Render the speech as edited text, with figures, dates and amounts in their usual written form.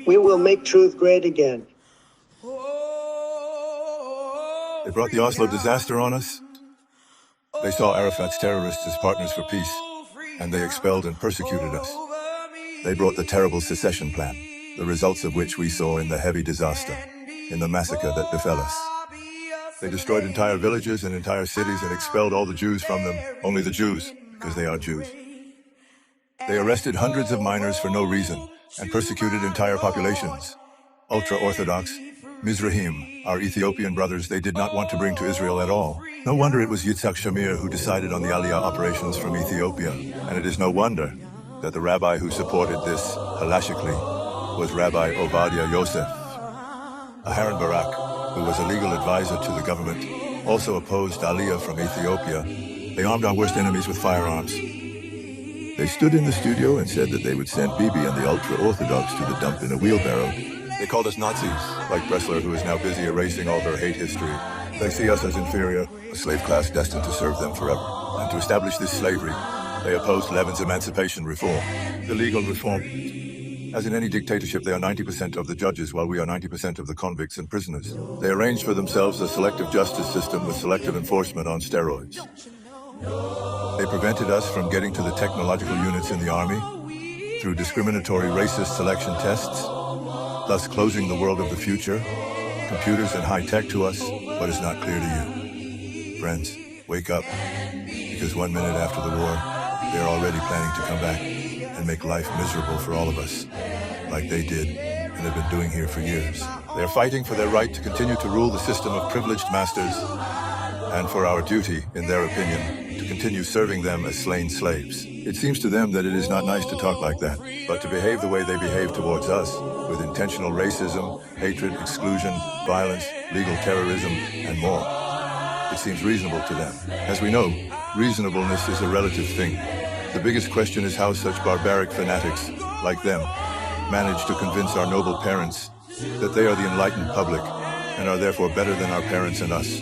We will make truth great again. They brought the Oslo disaster on us. They saw Araphat's terrorists as partners for peace, and they expelled and persecuted us. They brought the terrible secession plan, the results of which we saw in the heavy disaster, in the massacre that befell us. They destroyed entire villages and entire cities and expelled all the Jews from them, only the Jews, because they are Jews. They arrested hundreds of minors for no reason and persecuted entire populations. Ultra-Orthodox, Mizrahim, our Ethiopian brothers, they did not want to bring to Israel at all. No wonder it was Yitzhak Shamir who decided on the Aliyah operations from Ethiopia, and it is no wonder that the rabbi who supported this, halachically, was Rabbi Ovadia Yosef. Aharon Barak, who was a legal advisor to the government, also opposed Aliyah from Ethiopia. They armed our worst enemies with firearms. They stood in the studio and said that they would send Bibi and the ultra-Orthodox to the dump in a wheelbarrow. They called us Nazis, like Bressler, who is now busy erasing all their hate history. They see us as inferior, a slave class destined to serve them forever. And to establish this slavery, they opposed Levin's emancipation reform, the legal reform. As in any dictatorship, they are 90% of the judges, while we are 90% of the convicts and prisoners. They arranged for themselves a selective justice system with selective enforcement on steroids. They prevented us from getting to the technological units in the army through discriminatory racist selection tests, thus closing the world of the future, computers and high-tech to us, but is not clear to you. Friends, wake up, because 1 minute after the war, they are already planning to come back and make life miserable for all of us, like they did and have been doing here for years. They are fighting for their right to continue to rule the system of privileged masters, and for our duty, in their opinion, to continue serving them as slain slaves. It seems to them that it is not nice to talk like that, but to behave the way they behave towards us, with intentional racism, hatred, exclusion, violence, legal terrorism, and more. It seems reasonable to them. As we know, reasonableness is a relative thing. The biggest question is how such barbaric fanatics, like them, manage to convince our noble parents that they are the enlightened public and are therefore better than our parents and us.